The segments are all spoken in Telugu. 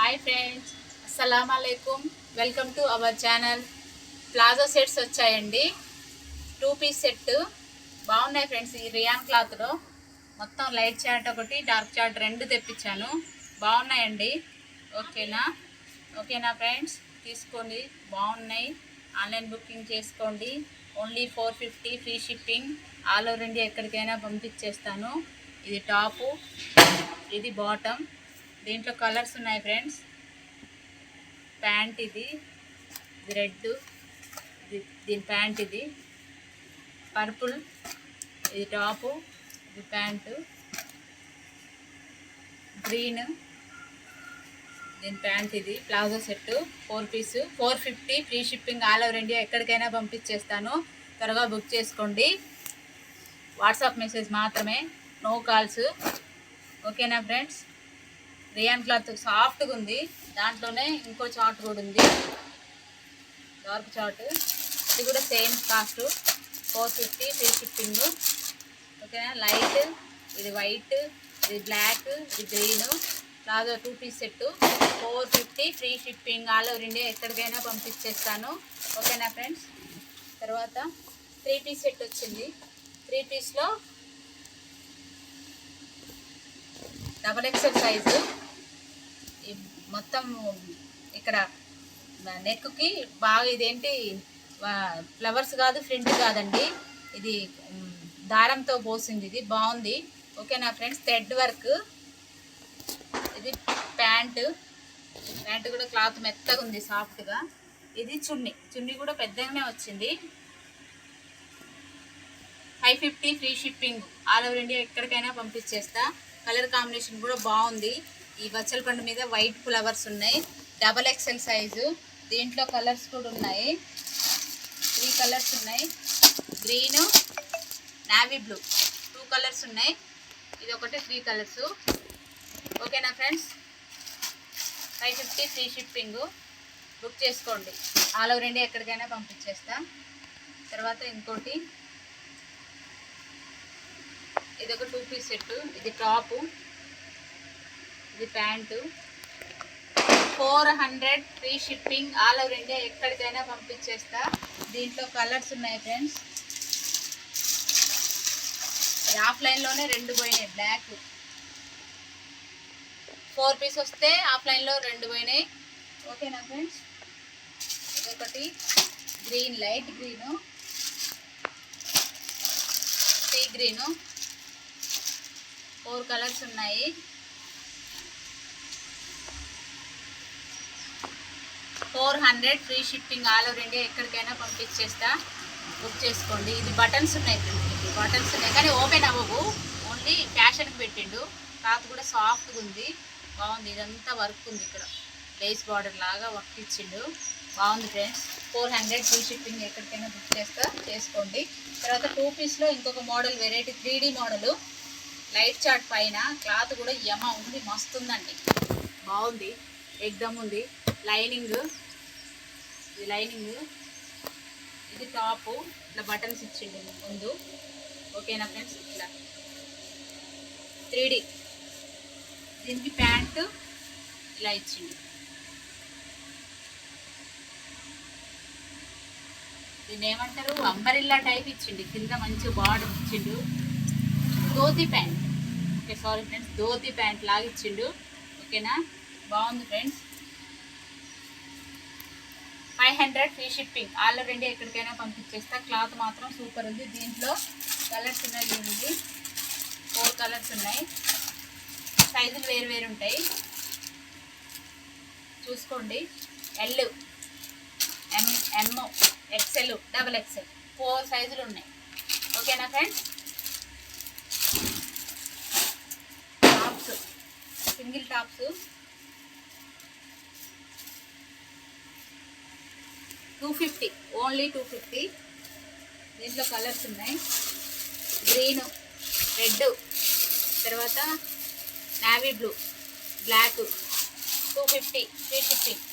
హాయ్ ఫ్రెండ్స్, అస్సలాము అలైకుమ్. Welcome to our channel. Palazzo sets వచ్చాయండి. 2 పీస్ సెట్ బాగున్నాయి ఫ్రెండ్స్. ఈ రియాన్ క్లాత్లో మొత్తం లైట్ చార్ట్ ఒకటి, డార్క్ చార్ట్ రెండు తెప్పించాను. బాగున్నాయండి. ఓకేనా ఫ్రెండ్స్, తీసుకోండి. బాగున్నాయి. ఆన్లైన్ బుకింగ్ చేసుకోండి. Only 450 free shipping. All over India ఎక్కడికైనా పంపించేస్తాను. ఇది టాపు, ఇది బాటమ్. దీంట్లో కలర్స్ ఉన్నాయి ఫ్రెండ్స్. ప్యాంట్ ఇది రెడ్, దీని ప్యాంట్ ఇది పర్పుల్, ఇది టాపు, ఇది ప్యాంటు గ్రీన్, దీని ప్యాంట్ ఇది palazzo set 4 piece 450 free shipping. All over India ఎక్కడికైనా పంపించేస్తాను. త్వరగా బుక్ చేసుకోండి. వాట్సాప్ మెసేజ్ మాత్రమే, నో కాల్స్. ఓకేనా ఫ్రెండ్స్. రియాన్ క్లాత్ సాఫ్ట్గా ఉంది. దాంట్లోనే ఇంకో చార్ట్ కూడా ఉంది, డార్క్ చార్ట్. ఇది కూడా సేమ్ కాస్ట్ 450 ఫ్రీ షిప్పింగ్. ఓకేనా. లైట్, ఇది వైట్, ఇది బ్లాక్, ఇది green. Palazzo 2 piece set 450 free shipping. All over India ఎక్కడికైనా పంపించేస్తాను. ఓకేనా ఫ్రెండ్స్. తర్వాత 3 పీస్ సెట్ వచ్చింది. 3 పీస్లో XXL సైజు. మొత్తం ఇక్కడ నెక్కి బాగా ఇదేంటి ఫ్లవర్స్ కాదు, ప్రింట్ కాదండి, ఇది దారంతో పోసింది. ఇది బాగుంది. ఓకేనా ఫ్రెండ్స్. Thread work. ఇది ప్యాంటు కూడా క్లాత్ మెత్తగా ఉంది, సాఫ్ట్గా. ఇది చున్నీ కూడా పెద్దగానే వచ్చింది. 550 free shipping. All over India ఎక్కడికైనా పంపించేస్తా. కలర్ కాంబినేషన్ కూడా బాగుంది. ఈ బచ్చల పండు మీద వైట్ ఫ్లవర్స్ ఉన్నాయి. XXL size. దీంట్లో కలర్స్ కూడా ఉన్నాయి. 3 కలర్స్ ఉన్నాయి. గ్రీన్, నావీ బ్లూ 2 కలర్స్ ఉన్నాయి. ఇది ఒకటి 3 కలర్స్. ఓకేనా ఫ్రెండ్స్. 550 free shipping. బుక్ చేసుకోండి. ఆల్ ఓవర్ ఇండియా ఎక్కడికైనా పంపించేస్తా. తర్వాత ఇంకోటి, ఇది ఒక 2 పీస్ సెట్. ఇది టాపు, ఇది pant 400 free shipping. All over India ఎక్కడికైనా పంపించేస్తా. దీంట్లో కలర్స్ ఉన్నాయి ఫ్రెండ్స్. ఇది ఆఫ్లైన్లోనే 2 పోయినాయి. బ్లాక్ 4 పీస్ వస్తే ఆఫ్లైన్లో 2 పోయినాయి. ఓకేనా ఫ్రెండ్స్. ఇదొకటి green, light green, sea green. 4 colours ఉన్నాయి. $400 free shipping. All over India ఎక్కడికైనా పంపించేస్తా. బుక్ చేసుకోండి. ఇది బటన్స్ ఉన్నాయి ఫ్రెండ్స్. బటన్స్ ఉన్నాయి కానీ ఓపెన్ అవ్వవు. ఓన్లీ ఫ్యాషన్కి పెట్టిండు. క్లాత్ కూడా సాఫ్ట్గా ఉంది, బాగుంది. ఇదంతా వర్క్ ఉంది. ఇక్కడ లేస్ బార్డర్ లాగా వర్క్ ఇచ్చిండు. బాగుంది ఫ్రెండ్స్. 400 free shipping. ఎక్కడికైనా బుక్ చేసుకోండి. తర్వాత 2 పీస్లో ఇంకొక model, variety 3D model. Light chart పైన క్లాత్ కూడా ఉంది, మస్తు ఉందండి. బాగుంది, ఎగ్దమ్ ఉంది. లైనింగ్, ఇది లైనింగ్. ఇది టాపు, ఇట్లా బటన్స్ ఇచ్చిండు ముందు. ఓకేనా ఫ్రెండ్స్. ఇట్లా 3D. దీనికి ప్యాంటు ఇలా ఇచ్చిండు. దీన్ని ఏమంటారు, అంబరిల్లా టైప్ ఇచ్చిండు. కింద మంచి బార్డర్ ఇచ్చిండు. Dhoti pant. Okay, sorry friends, dhoti pant లాగా ఇచ్చిండు. ఓకేనా. బాగుంది friends. 500 free shipping. All over India ఎక్కడికైనా పంపించేస్తా. క్లాత్ మాత్రం సూపర్ ఉంది. దీంట్లో కలర్స్ ఉన్నాయి చూడండి. 4 కలర్స్ ఉన్నాయి. సైజులు వేరు ఉంటాయి, చూసుకోండి. ఎల్, ఎమ్, XL, XXL 4 సైజులు ఉన్నాయి. ఓకేనా friends. Tops, single tops 250, only 250. దీంట్లో కలర్స్ ఉన్నాయి. గ్రీను, రెడ్, తర్వాత navy blue, black. 250 free shipping.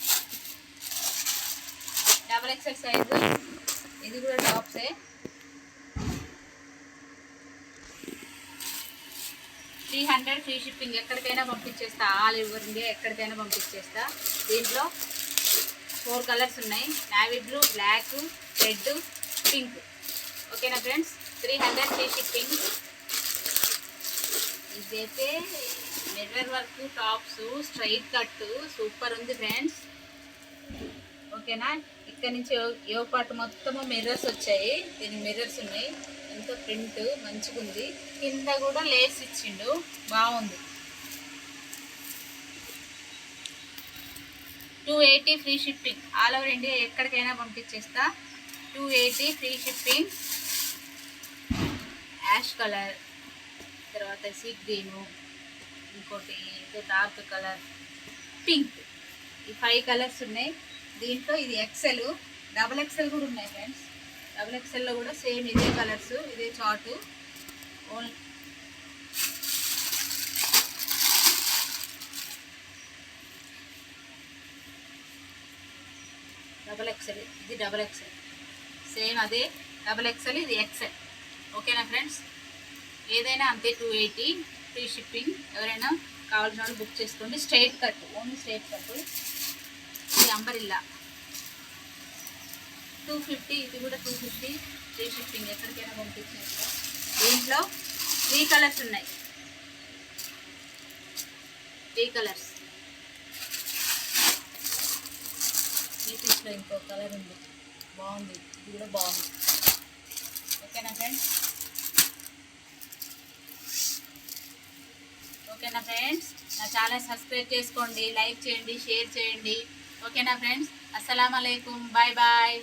XXL size. ఇది కూడా టాప్సే. 300 ఫ్రీ షిప్పింగ్, ఎక్కడికైనా పంపించేస్తా, ఆల్ ఓవర్ ఇండియా ఎక్కడికైనా పంపించేస్తా. దీంట్లో 4 కలర్స్ ఉన్నాయి, navy blue, black, red, pink. ఓకేనా ఫ్రెండ్స్, 300 ఫ్రీ షిప్పింగ్. ఇదైతే mirror work tops, straight cut, super ఉంది ఫ్రెండ్స్. ఓకేనా, ఇక్కడ నుంచి ఏ పార్ట్ మొత్తము మిర్రర్స్ వచ్చాయి, దీనికి మిర్రర్స్ ఉన్నాయి. ఎంతో ప్రింట్ మంచిగా ఉంది, కింద కూడా లేస్ ఇచ్చిండు, బాగుంది. 280 free shipping, all over India ఎక్కడికైనా పంపించేస్తా. 280 ఫ్రీ షిప్పింగ్. యాష్ కలర్, తర్వాత సీ గ్రీను, ఇంకోటి ఇది డార్క్ కలర్, పింక్. ఈ 5 కలర్స్ ఉన్నాయి. దీంట్లో ఇది ఎక్సెల్, డబుల్ ఎక్సెల్ కూడా ఉన్నాయి ఫ్రెండ్స్. డబుల్ ఎక్సెల్లో కూడా సేమ్ ఇదే కలర్స్, ఇదే చార్టు. ఓన్లీ డబుల్ ఎక్సెల్, ఇది డబుల్ ఎక్సెల్, సేమ్ అదే డబుల్ ఎక్సెల్, ఇది ఎక్సెల్. ఓకేనా ఫ్రెండ్స్, ఏదైనా అంతే 280 ఫ్రీ షిప్పింగ్. ఎవరైనా కావాల్సిన వాళ్ళు బుక్ చేసుకోండి. Straight cut, only straight cut. ఇది అంబరిల్లా 250, ఇది కూడా 250 ఫ్రీ షిప్పింగ్, ఎక్కడికైనా పంపించేస్తా. దీంట్లో 3 కలర్స్ ఉన్నాయి, 3 కలర్స్. ఈ పీస్లో ఇంకో కలర్ ఉంది, బాగుంది, ఇది కూడా బాగుంది. ఓకేనా ఫ్రెండ్స్, ఓకేనా ఫ్రెండ్స్, నా ఛానల్ సబ్స్క్రైబ్ చేసుకోండి, లైక్ చేయండి, షేర్ చేయండి. ఓకేనా ఫ్రెండ్స్, అస్సలాము అలైకుం, బాయ్ బాయ్.